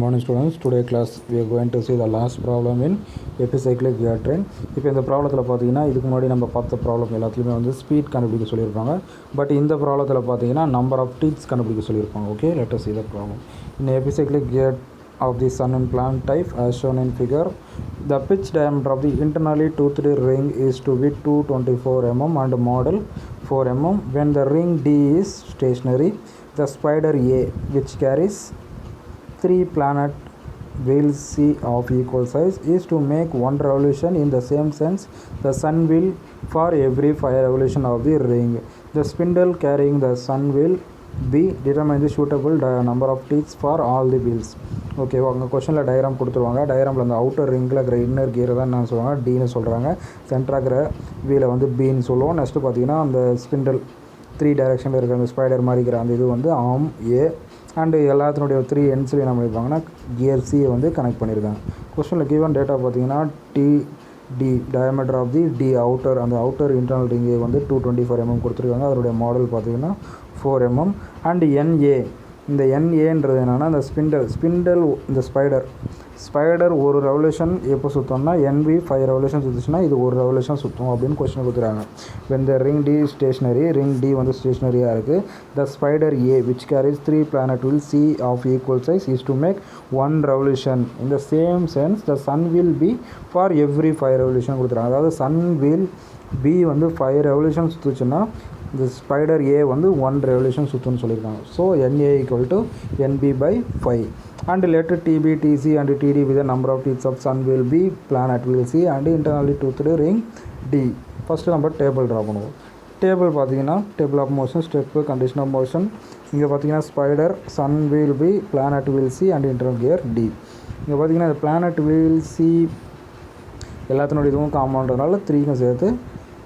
Morning students, today class we are going to see the last problem in epicyclic gear train. இப்போ இந்த ப்ராப்ளத்தில் பார்த்தீங்கன்னா இதுக்கு முன்னாடி நம்ம பார்த்த ப்ராப்ளம் எல்லாத்துலேயுமே வந்து ஸ்பீட் கண்டுபிடிக்க சொல்லியிருப்பாங்க. பட் இந்த ப்ராப்ளத்தில் பார்த்தீங்கன்னா நம்பர் ஆஃப் டீத்ஸ் கண்டுபிடிக்க சொல்லியிருப்பாங்க. Okay, let us see the problem. In epicyclic gear of the sun and plant type as shown in figure, the pitch diameter of the internally toothed ring is to be 224 mm and model 4 mm. When the ring D is stationary, the spider A, which carries 3 planet wheels C of equal size, is to make one revolution in the same sense the sun wheel for every 5 revolution of the ring. The spindle carrying the sun wheel B determine the suitable number of teeth for all the wheels. Okay, அவங்க கொஷனில் diagram கொடுத்துருவாங்க. டயக்ராமில் அந்த outer ரிங்கில் இருக்கிற inner கியரை தான் என்ன சொல்லுவாங்க, டின்னு சொல்கிறாங்க. சென்டராக இருக்கிற வீலை வந்து பின்னு சொல்லுவோம். நெக்ஸ்ட்டு பார்த்தீங்கன்னா அந்த ஸ்பிண்டல் 3 டைரெக்ஷனில் இருக்கிற அந்த ஸ்பைடர் மாதிரி இருக்கிற அந்த இது வந்து ஆர்ம் ஏ அண்டு எல்லாத்தினுடைய 3 எண்ட்ஸ்லையும் என்ன பண்ணியிருப்பாங்கன்னா கியர் சியை வந்து கனெக்ட் பண்ணியிருக்காங்க. கொஸ்டினில் கிவன் டேட்டா பார்த்தீங்கன்னா the diameter of the D outer, அந்த அவுட்டர் இன்டர்னல் ரிங்கே வந்து 224 mm கொடுத்துருக்காங்க. அதனுடைய மாடல் பார்த்தீங்கன்னா 4 mm. அண்டு என்ஏ, இந்த என்ஏன்றது என்னென்னா இந்த ஸ்பிண்டல் இந்த ஸ்பைடர் ஒரு ரெவல்யூஷன் எப்போ சுற்றோம்னா என்பி 5 ரெவல்யூஷன் சுற்றுச்சுன்னா இது ஒரு ரெவல்யூஷன் சுற்றும் அப்படின்னு கொஸ்டின் கொடுத்துருக்காங்க. When the ring D stationary, ring D வந்து ஸ்டேஷ்னரியாக இருக்குது. The spider A which carries 3 planet wheel C of equal size is to make 1 revolution in the same sense the sun wheel B for every 5 revolution கொடுத்துருக்காங்க. அதாவது Sun wheel B வந்து 5 revolution சுற்றுச்சுன்னா இந்த spider A வந்து 1 revolution சுற்றுன்னு சொல்லியிருக்காங்க. So NA equal to NB by 5. And let TB, TC and TD with the number of teeth of sun will be planet will C and internally toothed ring D. First நம்ம table draw பண்ணுவோம். Table பார்த்தீங்கன்னா table of motion, step, condition of motion. இங்கே பார்த்தீங்கன்னா spider, sun wheel B, planet wheel C and internal gear D. இங்கே பார்த்தீங்கன்னா இந்த planet wheel C எல்லாத்தினுடைய இதுவும் காமன்றதுனால 3க்கும் சேர்த்து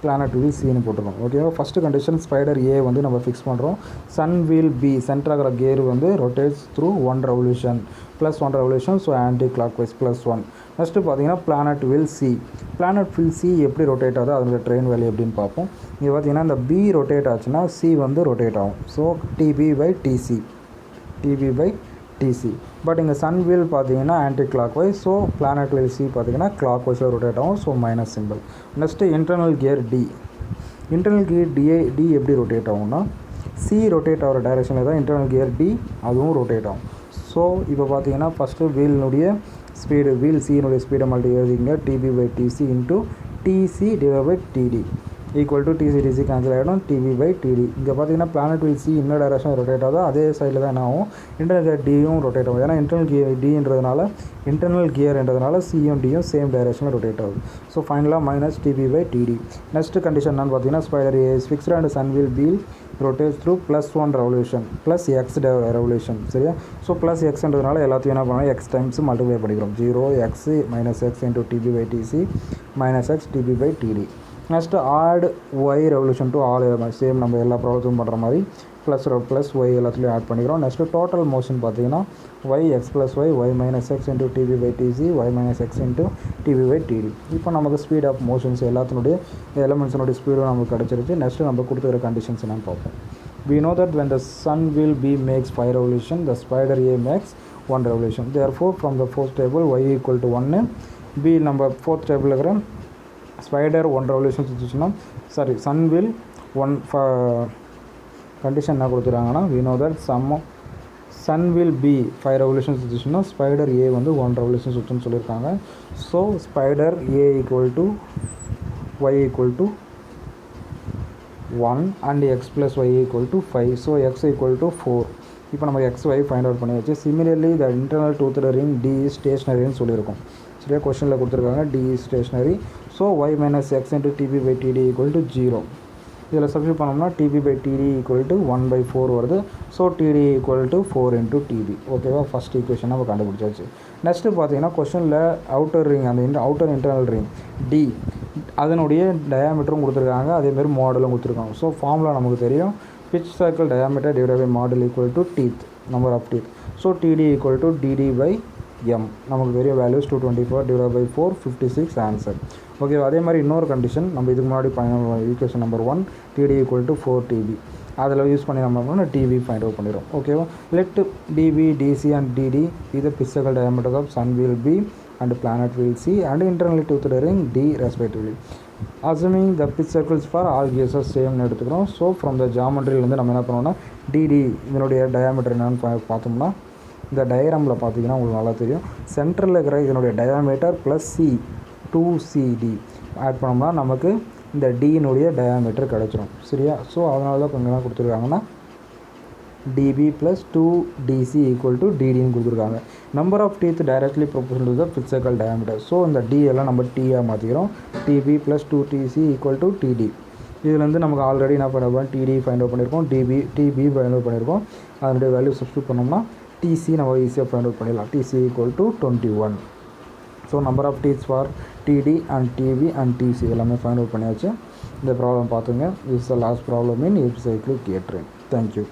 பிளானட் வீல் சின்னு போட்டுருக்கோம். ஓகேவா, ஃபஸ்ட்டு கண்டிஷன் ஸ்பைடர் ஏ வந்து நம்ம ஃபிக்ஸ் பண்ணுறோம். சன் வீல் பி சென்டராகிற கியர் வந்து rotates through 1 revolution plus 1 revolution, so anticlockwise +1. Next பார்த்தீங்கன்னா பிளானட் வீல் சி எப்படி ரொட்டேட் ஆகுது, அதோட ட்ரெயின் வேல்யூ எப்படின்னு பார்ப்போம். இங்கே பார்த்தீங்கன்னா இந்த பி ரொட்டேட் ஆச்சுன்னா சி வந்து ரொட்டேட் ஆகும். So TB by TC. But இங்கே சன் வீல் பார்த்தீங்கன்னா anticlockwise, so planet wheel C பார்த்தீங்கன்னா கிளாக் வைஸில் ரொட்டேட் ஆகும். So minus simple. Next internal gear D எப்படி ரொட்டேட் ஆகும்னா சி ரொட்டேட் ஆகிற டைரெக்ஷனில் தான் இன்டர்னல் கியர் டி அதுவும் ரொட்டேட் ஆகும். ஸோ இப்போ பார்த்தீங்கன்னா ஃபஸ்ட்டு வீல் சியினுடைய ஸ்பீடை மல்டி எழுதிங்க, DP by DC into DC divide by DD equal to DC cancel ஆகிடும், டிபி பை டிடி. இங்கே பார்த்தீங்கன்னா planet wheel C inner direction rotate ஆகுது, அதே சைடில் தான் என்ன ஆகும், இன்டர்னல் கியர் டியும் ரொட்டேட் ஆகும். ஏன்னா இன்டர்னல் கியர்ன்றதுனால சியும் டியும் சேம் டைரக்ஷனில் ரொட்டேட் ஆகுது. ஸோ ஃபைனலாக minus TB by TD. Next condition என்னன்னு பார்த்தீங்கன்னா spider A is fixed and sun wheel B rotates through +1 revolution plus X revolution. சரியா, ஸோ ப்ளஸ் எக்ஸ்ன்றதுனால எல்லாத்தையும் என்ன பண்ணலாம், எக்ஸ் டைம்ஸ் மல்டிப்ளை பண்ணிக்கிறோம். 0x minus X into DP by TC minus X TB by TD. Next add Y revolution to all same நம்ம எல்லா ப்ராப்ளத்தும் பண்ணுற மாதிரி ப்ளஸ் ஒய் எல்லாத்துலேயும் ஆட் பண்ணிக்கிறோம். நெக்ஸ்ட்டு டோட்டல் மோஷன் பார்த்தீங்கன்னா y x plus y minus X into DP by dc y minus X into DP by dt. இப்போ நமக்கு speed of motions எல்லாத்தினுடைய எலமெண்ட்ஸினுடைய ஸ்பீடும் நமக்கு கிடச்சிருச்சு. நெக்ஸ்ட்டு நம்ம கொடுத்துக்கிற கண்டிஷன்ஸ் என்னன்னு பார்ப்போம். We know that when the sun wheel B makes 5 revolution, the spider A makes 1 revolution. Therefore, from the fourth table y equal to 1, B நம்ம fourth table இருக்கிற ஸ்பைடர் 1 ரெவல்யூஷன் சுற்றுச்சுன்னா சன் வீல் 1 கண்டிஷன் என்ன கொடுத்துருக்காங்கன்னா we know that sun wheel B 5 revolution சுற்றுச்சுன்னா spider A வந்து 1 revolution சுற்றுன்னு சொல்லியிருக்காங்க. So spider A equal to y equal to 1 and x plus y equal to 5. So x equal to 4. இப்போ நம்ம x y find out பண்ணி வச்சு similarly the internal toothed ring D is ஸ்டேஷ்னரின்னு சொல்லியிருக்கோம். சரியா, கொஸ்டினில் கொடுத்துருக்காங்க t is stationary. So y minus X into DP by DD equal to 0. இதில் சப்ஸ்டியூட் பண்ணோம்னா dp by DD equal to 1/4 வருது. So DD equal to 4 into dp. ஓகேவா, first equation நம்ம கண்டுபிடிச்சாச்சு. நெக்ஸ்ட்டு பார்த்தீங்கன்னா கொஸ்டினில் அவுட்டர் ரிங் அந்த அவுட்டர் இன்டர்னல் ரிங் டி அதனுடைய டயாமீட்டரும் கொடுத்துருக்காங்க, அதேமாதிரி மாடலும் கொடுத்துருக்காங்க. ஸோ ஃபார்முலா நமக்கு தெரியும், pitch circle diameter divide by module equal to teeth number of teeth. So DD equal to DD by M நமக்கு பெரிய values 224 divide by 4 56 answer. Okay, அதே மாதிரி இன்னொரு கண்டிஷன் நம்ம இதுக்கு முன்னாடி equation number 1 DD equal to 4 DP அதில் use பண்ணி நம்ம பண்ண டிவி ஃபைண்ட் அவுட் பண்ணிடும். ஓகேவா? Let DP DC and DD இது physical diameter of sun wheel B and planet wheel C and internally to the ring D respectively. Assuming the pitch circles for all cases சேம்னு எடுத்துக்கிறோம். So from the ஜாமெட்ரியிலேருந்து நம்ம என்ன பண்ணோம்னா DD இதனுடைய diameter என்னென்னு பார்த்தோம்னா இந்த டயக்ராமில் பார்த்தீங்கன்னா உங்களுக்கு நல்லா தெரியும். சென்டரில் இருக்கிற இதனுடைய diameter plus C 2CD add பண்ணோம்னா நமக்கு இந்த டியினுடைய டயாமீட்டர் கிடச்சிரும். சரியா? ஸோ அதனால தான் கொஞ்சம் என்ன கொடுத்துருக்காங்கன்னா DP plus 2DC equal to டிடின்னு கொடுத்துருக்காங்க. Number of teeth directly proportional to the physical diameter. So இந்த டி எல்லாம் நம்ம டியாக மாற்றிக்கிறோம். DP plus 2TC equal to DD. இதுலேருந்து நமக்கு ஆல்ரெடி என்ன பண்ணுவோம், டிடி ஃபைண்ட் அவுட் பண்ணியிருக்கோம், டிபி ஃபைண்ட் அவுட் பண்ணியிருக்கோம். அதனுடைய வேல்யூ சப்ஸ்டியூட் பண்ணோம்னா டிசி நம்ம ஈஸியாக ஃபைண்ட் அவுட் பண்ணிடலாம். DC equal to 21. So number of teeths for DD and DV and DC எல்லாமே ஃபைண்ட் அவுட் பண்ணியாச்சு. இந்த ப்ராப்ளம் பார்த்துங்க. Is the last problem in epicyclic catering. Thank you.